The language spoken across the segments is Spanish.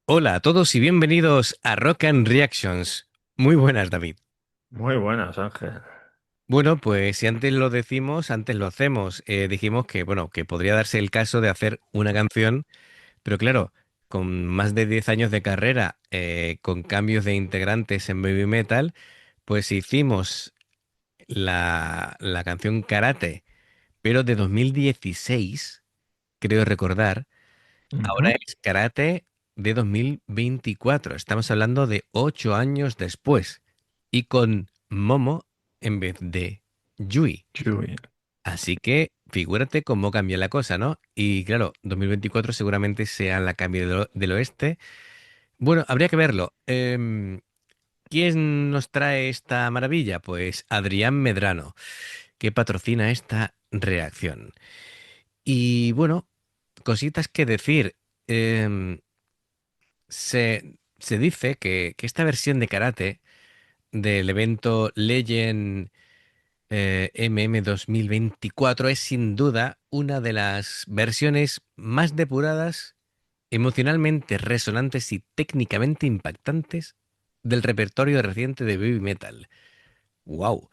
Hola a todos y bienvenidos a Rock and Reactions. Muy buenas, David. Muy buenas, Ángel. Bueno, pues si antes lo decimos, antes lo hacemos. Dijimos que, bueno, que podría darse el caso de hacer una canción, pero claro, con más de 10 años de carrera, con cambios de integrantes en Baby Metal, pues hicimos la canción Karate, pero de 2016, creo recordar. Ahora Ujú. es Karate de 2024. Estamos hablando de 8 años después. Y con Momo en vez de Yui. Chuy. Así que figúrate cómo cambia la cosa, ¿no? Y claro, 2024 seguramente sea la cambio del oeste. Bueno, habría que verlo. ¿Quién nos trae esta maravilla? Pues Adrián Medrano, que patrocina esta reacción. Y bueno, cositas que decir. Em, se dice que esta versión de karate del evento Legend MM 2024 es sin duda una de las versiones más depuradas, emocionalmente resonantes y técnicamente impactantes del repertorio reciente de Baby Metal. ¡Wow!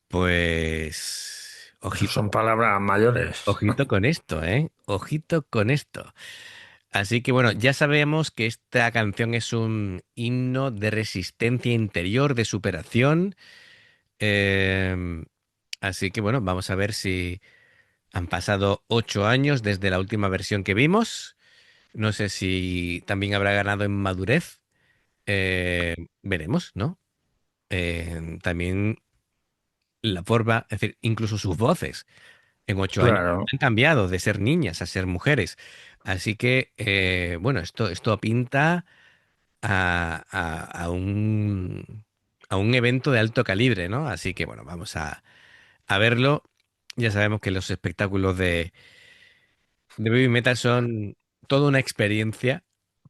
Pues... Eso Ojito, son palabras mayores. ojito con esto, ¿eh? Ojito con esto. Así que bueno, ya sabemos que esta canción es un himno de resistencia interior, de superación. Em, Así que bueno, vamos a ver si han pasado 8 años desde la última versión que vimos. No sé si también habrá ganado en madurez. Veremos, ¿no? También la forma, es decir, incluso sus voces en 8 años Claro. han cambiado de ser niñas a ser mujeres. Así que, bueno, esto pinta a un evento de alto calibre, ¿no? Así que bueno, vamos a verlo. Ya sabemos que los espectáculos de Baby Metal son toda una experiencia.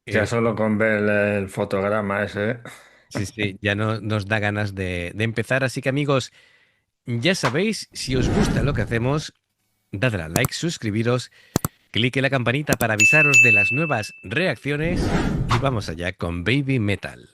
Ya Eh, solo con ver el fotograma ese. sí, sí, ya no nos da ganas de empezar. Así que amigos, ya sabéis, si os gusta lo que hacemos, dadle a like, suscribiros, clique la campanita para avisaros de las nuevas reacciones y vamos allá con Baby Metal.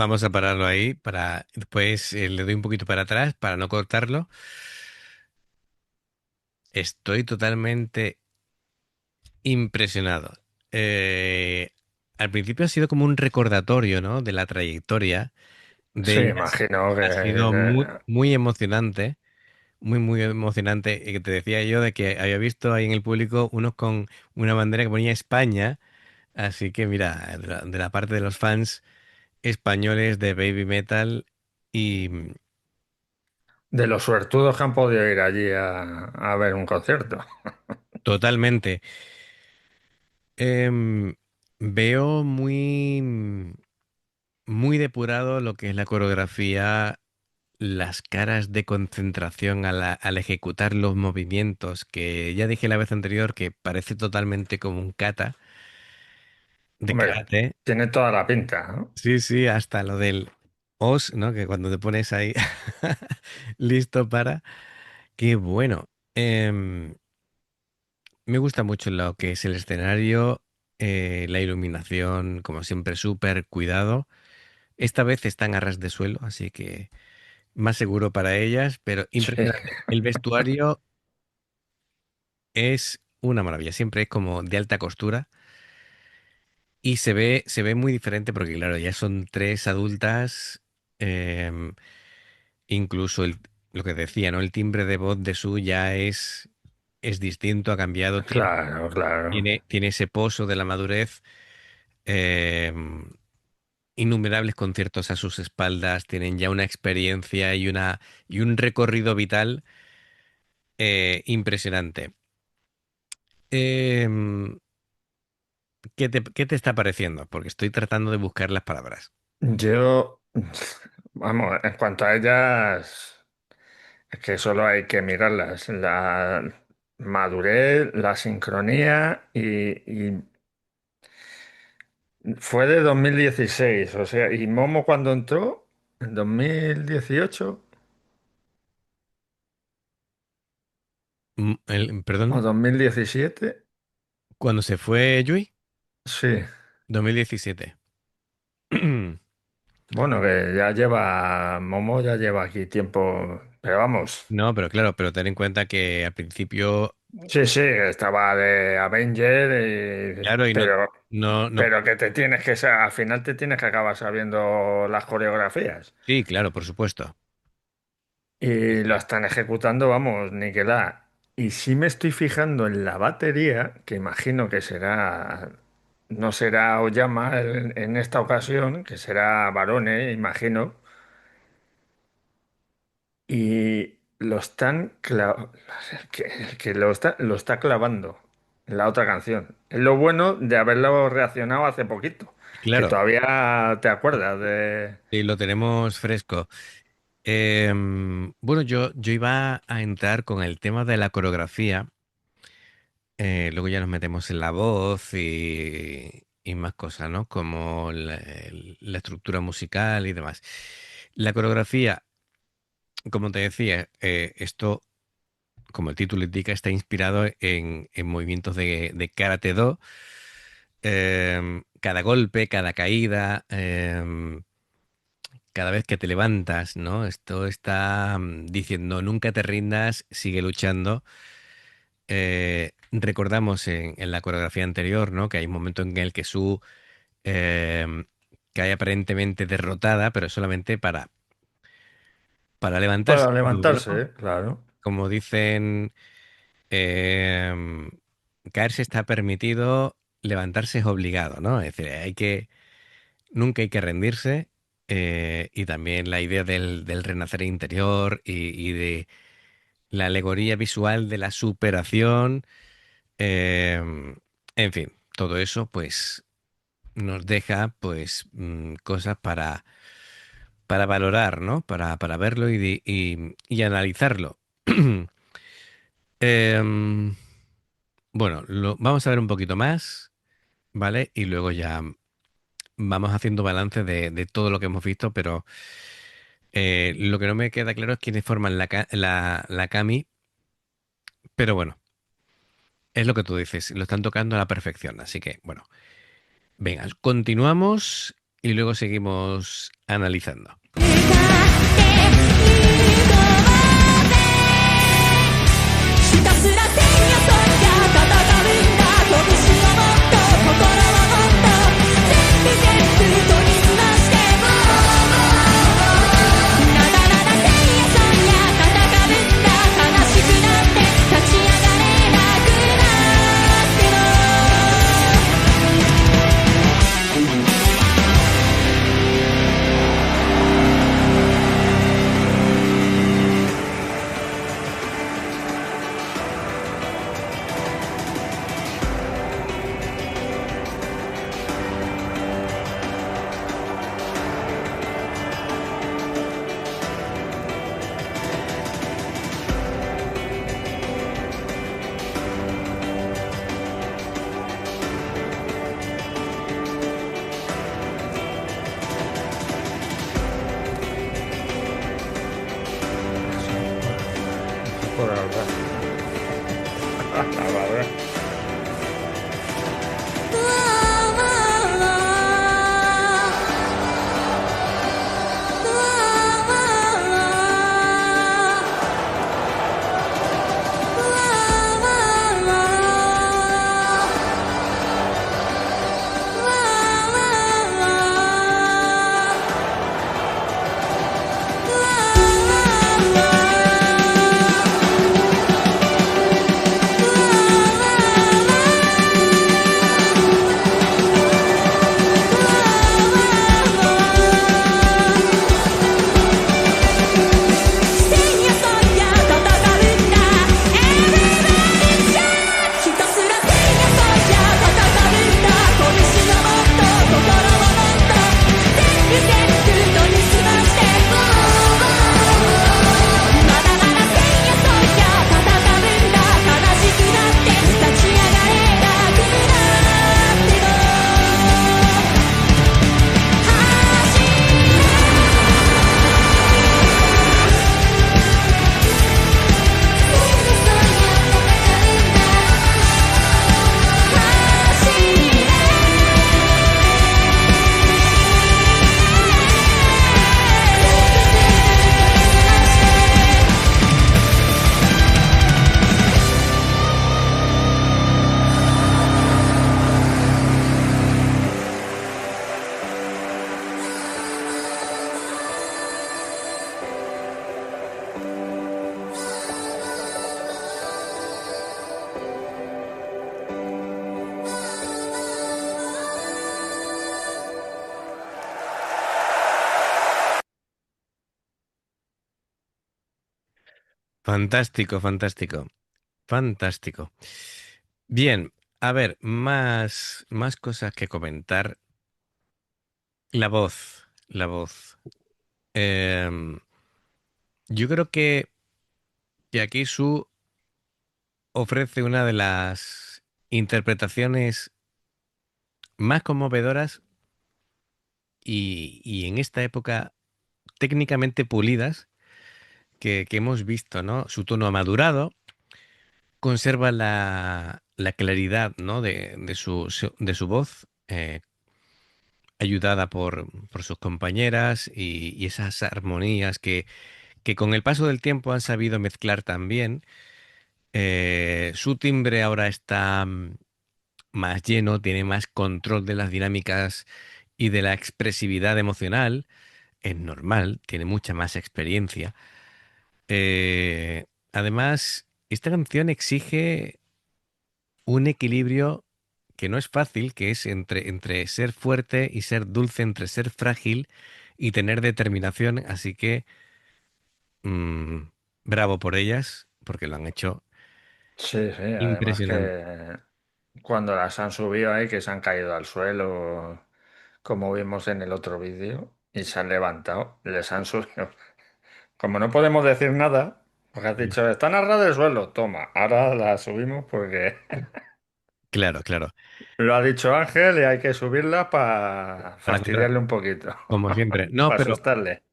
vamos a pararlo ahí para después le doy un poquito para atrás para no cortarlo. Estoy totalmente impresionado. Eh, Al principio ha sido como un recordatorio, ¿no? De la trayectoria de Sí, ellas. imagino Ha sido muy, que muy emocionante, muy, muy emocionante. Y que te decía yo de que había visto ahí en el público unos con una bandera que ponía España. Así que mira, de la parte de los fans españoles de Baby Metal y de los suertudos que han podido ir allí a ver un concierto. totalmente. Em, Veo muy, muy depurado lo que es la coreografía, las caras de concentración al ejecutar los movimientos, que ya dije la vez anterior que parece totalmente como un kata de Hombre, karate. tiene toda la pinta, ¿no? Sí, sí, hasta lo del os, ¿no? Que cuando te pones ahí listo para... Qué bueno. Me gusta mucho lo que es el escenario, la iluminación, como siempre, súper cuidado. Esta vez están a ras de suelo, así que más seguro para ellas, pero Sí. impresionante. El vestuario es una maravilla, siempre es como de alta costura y se ve muy diferente porque, claro, ya son tres adultas, em, incluso lo que decía, ¿no? El timbre de voz de Su ya es distinto, ha cambiado, Claro, claro. tiene ese pozo de la madurez. em, Innumerables conciertos a sus espaldas, tienen ya una experiencia y un recorrido vital impresionante. Em, qué te está pareciendo? Porque estoy tratando de buscar las palabras. Yo, vamos, en cuanto a ellas, es que solo hay que mirarlas. La madurez, la sincronía y fue de 2016, o sea, y Momo cuando entró, en 2018 o Perdón, 2017, cuando se fue Yui, sí. 2017. Bueno, que ya lleva, Momo ya lleva aquí tiempo, pero vamos, No, pero claro, pero ten en cuenta que al principio, sí, sí, estaba de Avenger, claro, y no, pero que te tienes que, al final te tienes que acabar sabiendo las coreografías. sí, claro, por supuesto. Y lo están ejecutando, vamos, niquelá. Y sí me estoy fijando en la batería, que imagino que será, no será Oyama en esta ocasión, que será Barone, imagino. Y lo están que lo está clavando en la otra canción. Es lo bueno de haberlo reaccionado hace poquito, que Claro, todavía te acuerdas de... sí, lo tenemos fresco. Bueno, yo iba a entrar con el tema de la coreografía, luego ya nos metemos en la voz y más cosas, ¿no? Como la estructura musical y demás. La coreografía, como te decía, esto, como el título indica, está inspirado en movimientos de Karate Do. Cada golpe, cada caída, cada vez que te levantas, ¿no? Esto está diciendo, nunca te rindas, sigue luchando. Recordamos en la coreografía anterior, ¿no? Que hay un momento en el que Su cae aparentemente derrotada, pero solamente para levantarse Para de nuevo, levantarse, ¿no? claro. Como dicen, em, caerse está permitido, levantarse es obligado, ¿no? Es decir, nunca hay que rendirse. Y también la idea del renacer interior y de la alegoría visual de la superación. En fin, todo eso pues nos deja pues cosas para valorar, ¿no? Para verlo y analizarlo. Em, bueno, vamos a ver un poquito más, ¿vale? Y luego ya vamos haciendo balance de todo lo que hemos visto, pero lo que no me queda claro es quiénes forman la Kami, pero bueno, es lo que tú dices, lo están tocando a la perfección, así que bueno. Venga, continuamos y luego seguimos analizando. ひたすら戦や戦や戦うんだ拳をもっと心をもっと全部全部研ぎ澄ましてなだらだ戦や戦や戦うんだ悲しくなって立ち上がれなくなってEso por ahora. La barra. ひたすら戦や戦や戦うんだ拳をもっと心をもっと全部全部研ぎ澄ましてまだまだ戦や戦や戦うんだ悲しくなって立ち上がれなくなっても走Fantástico, fantástico, fantástico. Bien, a ver, más cosas que comentar. La voz, la voz. Em, yo creo que aquí Su ofrece una de las interpretaciones más conmovedoras y en esta época técnicamente pulidas que hemos visto, ¿no? Su tono ha madurado, conserva la claridad, ¿no? de su voz, ayudada por sus compañeras y esas armonías que con el paso del tiempo han sabido mezclar también. Su timbre ahora está más lleno, tiene más control de las dinámicas y de la expresividad emocional. Es normal, tiene mucha más experiencia. Además, esta canción exige un equilibrio que no es fácil, que es entre ser fuerte y ser dulce, entre ser frágil y tener determinación. Así que mm, bravo por ellas, porque lo han hecho Sí, sí, además impresionante. que cuando las han subido ahí, que se han caído al suelo, como vimos en el otro vídeo, y se han levantado, les han subido. Como no podemos decir nada, porque has Mm. dicho, están a ras del suelo, toma, ahora las subimos porque Claro, claro. lo ha dicho Ángel y hay que subirla para Para contar, fastidiarle un poquito, como siempre. No, para pero asustarle.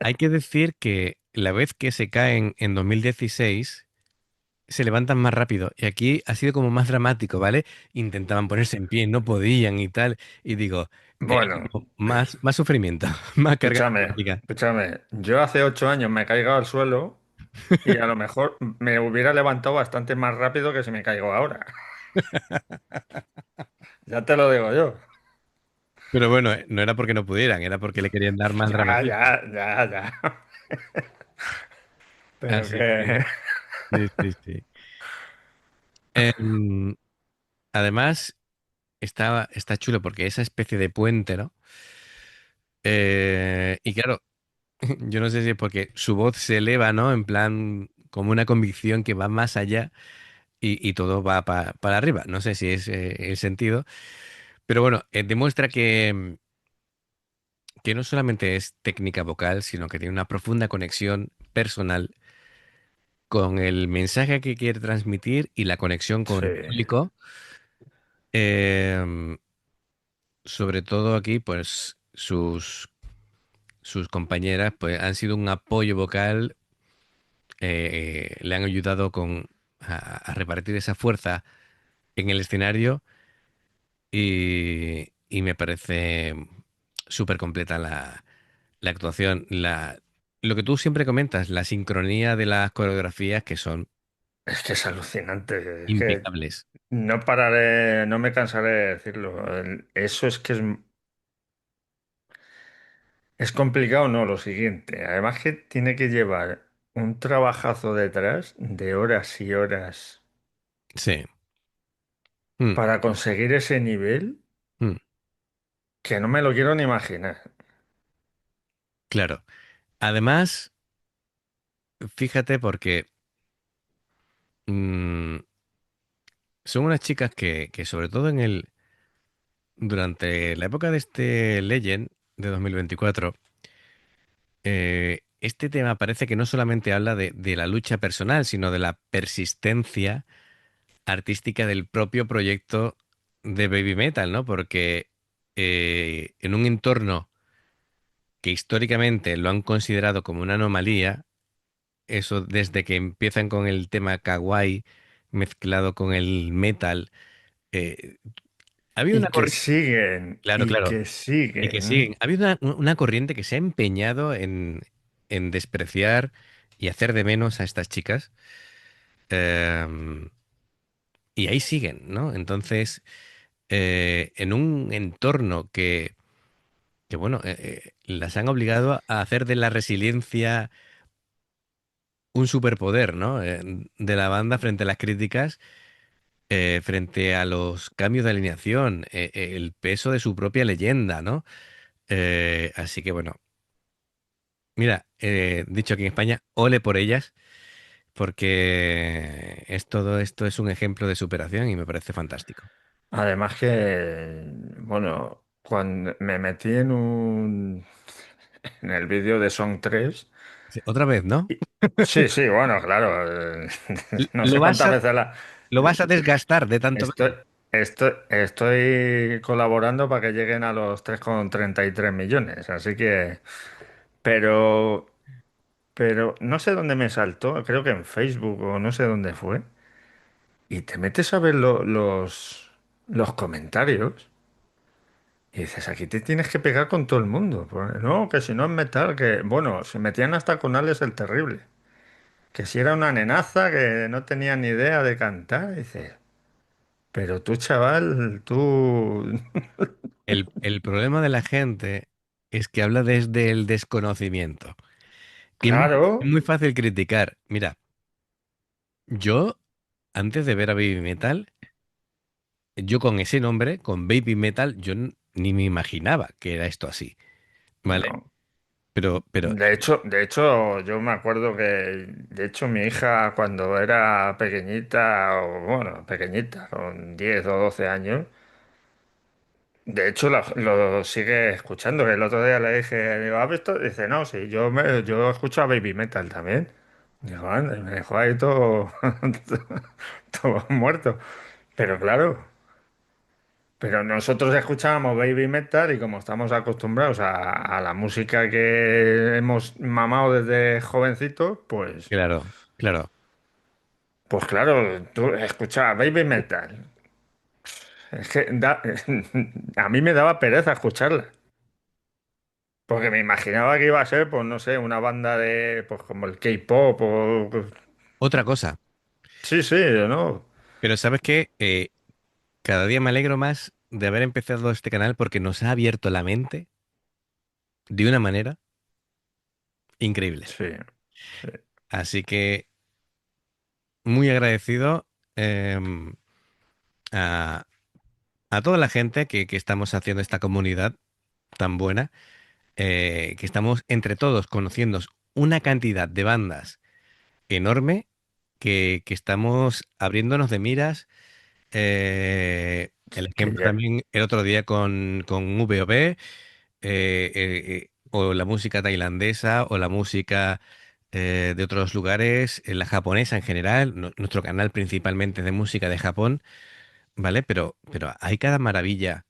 hay que decir que la vez que se caen en 2016 se levantan más rápido. Y aquí ha sido como más dramático, ¿vale? Intentaban ponerse en pie, no podían y tal. Y digo, Bueno, más sufrimiento, más carga psicológica. escúchame. Yo hace 8 años me caigo al suelo y a lo mejor me hubiera levantado bastante más rápido que si me caigo ahora. Ya te lo digo yo. Pero bueno, no era porque no pudieran, era porque le querían dar más Ya, dramatismo. ya, ya, ya. Pero Así que, que... sí, sí, sí. Em, Además, está chulo porque esa especie de puente, ¿no? Y claro, yo no sé si es porque su voz se eleva, ¿no? En plan, como una convicción que va más allá y todo va para arriba. No sé si es el sentido, pero bueno, demuestra que no solamente es técnica vocal, sino que tiene una profunda conexión personal con el mensaje que quiere transmitir y la conexión con Sí. el público. Em, Sobre todo aquí, pues sus compañeras pues, han sido un apoyo vocal, le han ayudado a repartir esa fuerza en el escenario y me parece súper completa la actuación. Lo que tú siempre comentas, la sincronía de las coreografías que son Es que es alucinante. Es que impecables. no pararé, no me cansaré de decirlo. Eso es que es complicado, no, lo siguiente. Además que tiene que llevar un trabajazo detrás de horas y horas Sí. Mm, para conseguir ese nivel mm, que no me lo quiero ni imaginar. claro. Además, fíjate porque mm, son unas chicas que sobre todo durante la época de este Legend de 2024, este tema parece que no solamente habla de la lucha personal, sino de la persistencia artística del propio proyecto de Baby Metal, ¿no? Porque en un entorno que históricamente lo han considerado como una anomalía, eso desde que empiezan con el tema kawaii mezclado con el metal, eh, ha habido una Y que corriente, siguen, claro, y claro, que y que siguen. siguen. Ha habido una corriente que se ha empeñado en despreciar y hacer de menos a estas chicas. em, y ahí siguen, ¿no? Entonces, en un entorno que bueno, las han obligado a hacer de la resiliencia un superpoder, ¿no? De la banda frente a las críticas, frente a los cambios de alineación, el peso de su propia leyenda, ¿no? Así que bueno, mira, dicho aquí en España, ole por ellas, porque todo esto es un ejemplo de superación y me parece fantástico. Además que, bueno, cuando me metí en el vídeo de Song 3. Sí, otra vez, ¿no? Sí, sí, bueno, claro. No Lo sé vas cuántas a, veces lo vas a desgastar de tanto estoy, verlo. estoy colaborando para que lleguen a los 3,33 millones. Así que, pero, pero no sé dónde me saltó, creo que en Facebook o no sé dónde fue. Y te metes a ver los comentarios y dices, aquí te tienes que pegar con todo el mundo. Pues, no, que si no es metal, que, bueno, se metían hasta con Alex el Terrible. Que si era una nenaza que no tenía ni idea de cantar, dices, pero tú, chaval, tú... El problema de la gente es que habla desde el desconocimiento. Y es Claro, muy fácil criticar. Mira, yo, antes de ver a Baby Metal, yo con ese nombre, con Baby Metal, ni me imaginaba que era esto así, ¿vale? no. Pero, De hecho, yo me acuerdo que, de hecho, mi hija cuando era pequeñita, o bueno, pequeñita, con 10 o 12 años, de hecho lo sigue escuchando. Que el otro día le dije, digo, ¿has visto? Dice, no, sí, yo escucho a Baby Metal también. Digo, anda, y me dejó ahí todo, todo muerto. Pero claro. Pero nosotros escuchábamos baby metal y como estamos acostumbrados a la música que hemos mamado desde jovencitos, claro, claro. pues claro, tú escuchabas baby metal. Es que a mí me daba pereza escucharla. Porque me imaginaba que iba a ser, pues no sé, una banda de, pues como el K-pop o... Otra cosa, Sí, sí, ¿no? pero ¿sabes qué? Cada día me alegro más de haber empezado este canal porque nos ha abierto la mente de una manera increíble. Sí, sí. Así que muy agradecido em, a, a toda la gente que estamos haciendo esta comunidad tan buena, que estamos entre todos conociendo una cantidad de bandas enorme que estamos abriéndonos de miras. El Que ejemplo ya, también el otro día con VOV, o la música tailandesa, o la música de otros lugares, la japonesa en general, nuestro canal principalmente de música de Japón, ¿vale? Pero hay cada maravilla,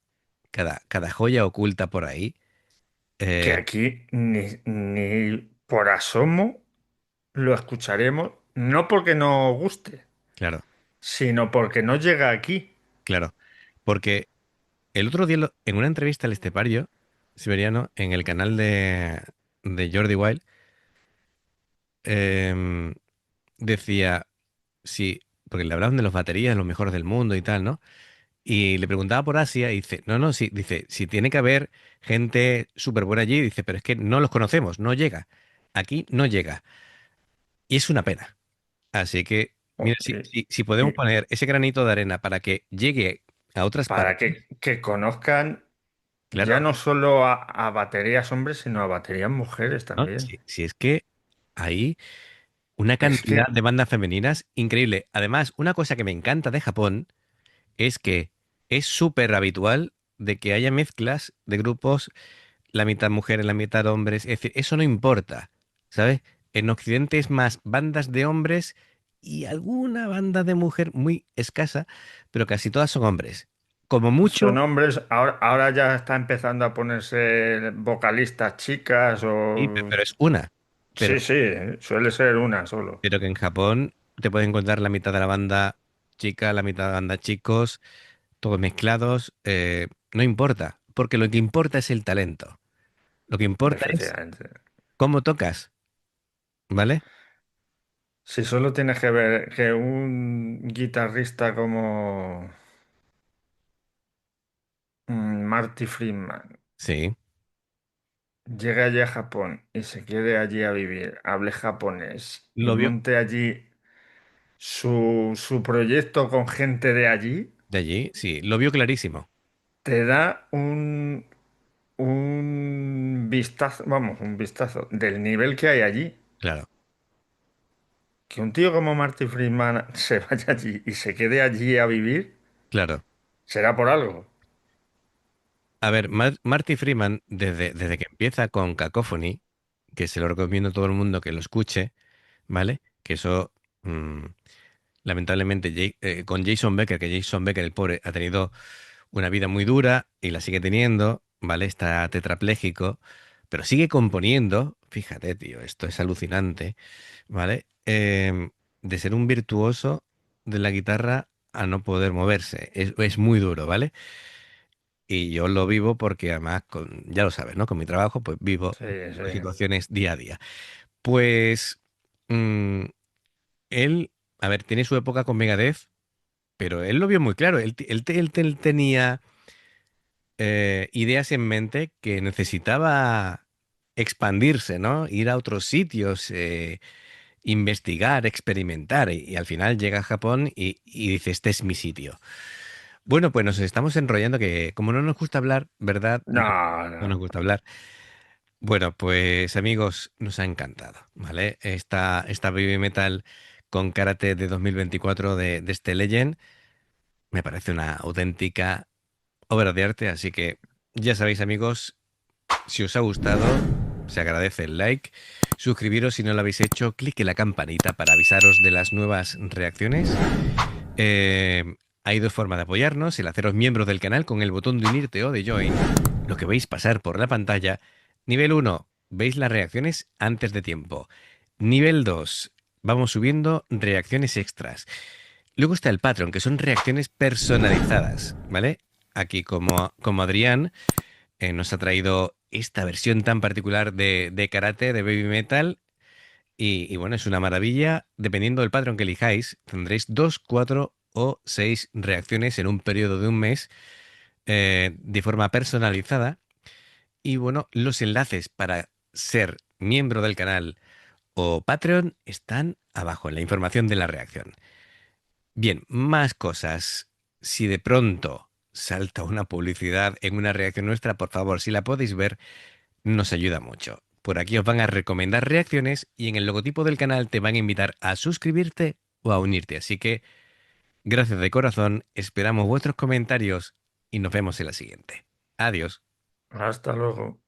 cada joya oculta por ahí. que Eh, aquí ni por asomo lo escucharemos, no porque nos guste, claro, sino porque no llega aquí. claro. Porque el otro día, en una entrevista al Estepario Siberiano, en el canal de Jordi Wild, em, decía, sí, porque le hablaban de las baterías, los mejores del mundo y tal, ¿no? Y le preguntaba por Asia y dice, no, no, sí, dice, si tiene que haber gente súper buena allí, dice, pero es que no los conocemos, no llega. Aquí no llega. Y es una pena. Así que, mira, O- si podemos y poner ese granito de arena para que llegue a otras para partes, que conozcan ya claro, no solo a baterías hombres, sino a baterías mujeres ¿no? también. Si es que hay una Es cantidad que de bandas femeninas increíble. Además, una cosa que me encanta de Japón es que es súper habitual de que haya mezclas de grupos, la mitad mujeres, la mitad hombres. Es decir, eso no importa, ¿sabes? En Occidente es más bandas de hombres y alguna banda de mujer muy escasa, pero casi todas son hombres. Como son mucho, hombres, ahora ya está empezando a ponerse vocalistas chicas sí, o... pero es una. Pero, Sí, sí, suele ser una solo. pero que en Japón te puedes encontrar la mitad de la banda chica, la mitad de la banda chicos, todos mezclados. No importa, porque lo que importa es el talento. Lo que importa es Efectivamente. cómo tocas, ¿vale? Si solo tienes que ver que un guitarrista como Marty Friedman Sí. llegue allí a Japón y se quede allí a vivir, hable japonés y Lo vio monte allí su proyecto con gente de allí, de allí, sí, lo vio clarísimo. te da un vistazo, vamos, un vistazo del nivel que hay allí. Claro, Que un tío como Marty Friedman se vaya allí y se quede allí a vivir, claro. será por algo. A ver, Marty Freeman, desde que empieza con Cacophony, que se lo recomiendo a todo el mundo que lo escuche, ¿vale? Que eso, mm, lamentablemente, con Jason Becker, que Jason Becker, el pobre, ha tenido una vida muy dura y la sigue teniendo, ¿vale? Está tetrapléjico, pero sigue componiendo. Fíjate, tío, esto es alucinante, ¿vale? De ser un virtuoso de la guitarra a no poder moverse. Es muy duro, ¿vale? Y yo lo vivo porque además, ya lo sabes, ¿no? Con mi trabajo, pues vivo Sí, sí. situaciones día a día. Pues mm, él, a ver, tiene su época con Megadeth, pero él lo vio muy claro. Él tenía ideas en mente que necesitaba expandirse, ¿no? Ir a otros sitios, investigar, experimentar. Y al final llega a Japón y dice, este es mi sitio. Bueno, pues nos estamos enrollando que como no nos gusta hablar, ¿verdad? No, No, no nos no. gusta hablar. Bueno, pues amigos, nos ha encantado, ¿vale? Esta Baby Metal con Karate de 2024 de este Legend me parece una auténtica obra de arte, así que ya sabéis amigos, si os ha gustado, se agradece el like, suscribiros si no lo habéis hecho, clique la campanita para avisaros de las nuevas reacciones. Hay dos formas de apoyarnos, el haceros miembros del canal con el botón de unirte o de join, lo que veis pasar por la pantalla. Nivel uno, veis las reacciones antes de tiempo. Nivel 2, vamos subiendo reacciones extras. Luego está el Patreon, que son reacciones personalizadas, ¿vale? Aquí, como Adrián nos ha traído esta versión tan particular de karate, de baby metal. Y bueno, es una maravilla. Dependiendo del patrón que elijáis, tendréis 2, 4 o 6 reacciones en un periodo de un mes de forma personalizada. Y bueno, los enlaces para ser miembro del canal o Patreon están abajo en la información de la reacción. Bien, más cosas. Si de pronto salta una publicidad en una reacción nuestra, por favor, si la podéis ver, nos ayuda mucho. Por aquí os van a recomendar reacciones y en el logotipo del canal te van a invitar a suscribirte o a unirte. Así que, gracias de corazón, esperamos vuestros comentarios y nos vemos en la siguiente. Adiós. Hasta luego.